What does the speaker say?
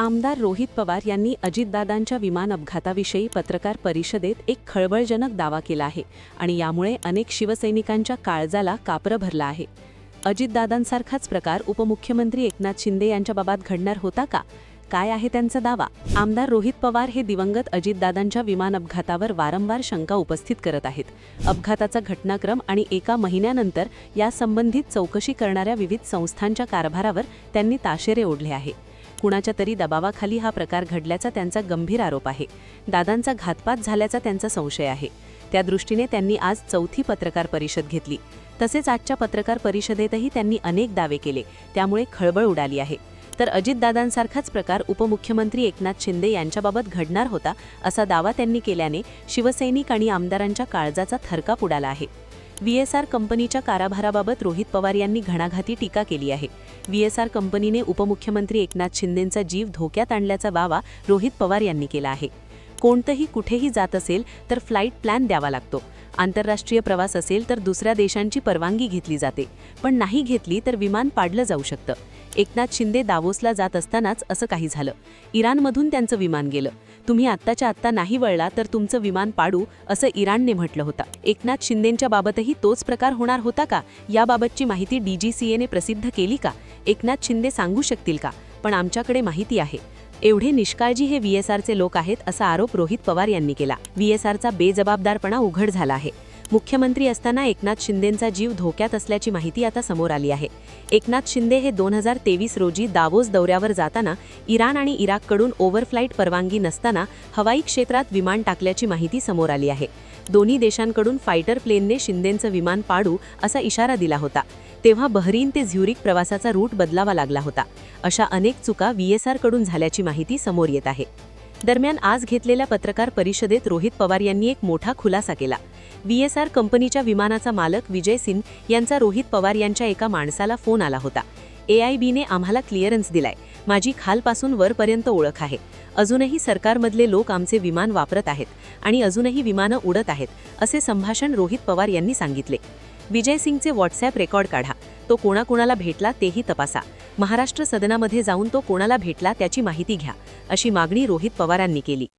आमदार रोहित पवार यांनी अजितदादांच्या विमान अपघाताविषयी पत्रकार परिषदेत एक खळबळजनक दावा केला आहे आणि यामुळे अनेक शिवसैनिकांच्या काळजाला कापरं भरलं आहे। अजितदादांसारखाच प्रकार उपमुख्यमंत्री एकनाथ शिंदे यांच्या बाबत घडणार होता का? काय आहे त्यांचा दावा? आमदार रोहित पवार हे दिवंगत अजितदादांच्या विमान अपघातावर वारंवार शंका उपस्थित करत आहेत। अपघाताचा घटनाक्रम आणि एका महिन्यानंतर या संबंधित चौकशी करणाऱ्या विविध संस्थांच्या कारभारावर त्यांनी ताशेरे ओढले आहे। कुणाच्या तरी दबावाखाली हा प्रकार घडल्याचा त्यांचा गंभीर आरोप आहे। दादांचा घातपात झाल्याचा त्यांचा संशय आहे। त्या दृष्टीने त्यांनी आज चौथी पत्रकार परिषद घेतली। तसेच आजच्या पत्रकार परिषदेतही त्यांनी अनेक दावे केले, त्यामुळे खळबळ उडाली आहे। तर अजितदादांसारखाच प्रकार उपमुख्यमंत्री एकनाथ शिंदे यांच्याबाबत घडणार होता असा दावा त्यांनी केल्याने शिवसैनिक आणि आमदारांच्या काळजाचा थरकाप उडाला आहे। व्हीएसआर कंपनीच्या कारभाराबाबत रोहित पवार यांनी घणाघाती टीका केली आहे। व्हीएसआर कंपनीने उपमुख्यमंत्री एकनाथ शिंदेंचा जीव धोक्यात आणल्याचा दावा रोहित पवार यांनी केला आहे। कोणतंही कुठेही जात असेल तर फ्लाईट प्लॅन द्यावा लागतो। आंतरराष्ट्रीय प्रवास असेल तर दुसऱ्या देशांची परवानगी घेतली जाते, पण नाही घेतली तर विमान पाडलं जाऊ शकतं। एकनाथ शिंदे दावोसला जात असतानाच असं काही झालं। इराणमधून त्यांचं विमान गेलं। तुम्ही आत्ताच्या आत्ता नाही वळला तर तुमचं विमान पाडू असं इराणने म्हटलं होतं। एकनाथ शिंदेंच्या बाबतही तोच प्रकार होणार होता का? याबाबतची माहिती डीजीसीएने प्रसिद्ध केली का? एकनाथ शिंदे सांगू शकतील का? पण आमच्याकडे माहिती आहे। एवढे निष्काळजी हे व्हीएसआरचे लोक आहेत असा आरोप रोहित पवार यांनी केला। व्हीएसआरचा बेजबाबदारपणा उघड झाला आहे। मुख्यमंत्री असताना एकनाथ शिंदेंचा जीव धोक्यात असल्याची माहिती आता समोर आली आहे। एकनाथ शिंदे हे 2023 रोजी दावोस दौऱ्यावर जाताना इराण आणि इराककडून ओव्हरफ्लाईट परवानगी नसताना हवाई क्षेत्रात विमान टाकल्याची माहिती समोर आली आहे। दोन्ही देशांकडून फायटर प्लेनने शिंदेंचं विमान पाडू असा इशारा दिला होता। तेव्हा बहरीन ते झ्युरिक प्रवासाचा रूट बदलावा लागला होता। अशा अनेक चुका व्हीएसआरकडून झाल्याची माहिती समोर येत आहे। दरम्यान आज घेतलेल्या पत्रकार परिषदेत रोहित पवार यांनी एक मोठा खुलासा केला। व्हीएसआर कंपनीच्या विमानाचा मालक विजय सिंग यांचा रोहित पवार यांच्या एका माणसाला फोन आला होता। AIBने आम्हाला क्लिअरन्स दिलाय, माझी खालपासून वरपर्यंत ओळख आहे। अजूनही सरकारमधले लोक आमचे विमान वापरत आहेत आणि अजूनही विमानं उडत आहेत, असे संभाषण रोहित पवार यांनी सांगितले। विजय सिंगचे व्हॉट्सॲप रेकॉर्ड काढा, तो कोणाकोणाला भेटला तेही तपासा। महाराष्ट्र सदनामध्ये जाऊन तो कोणाला भेटला त्याची माहिती घ्या, अशी मागणी रोहित पवारांनी केली।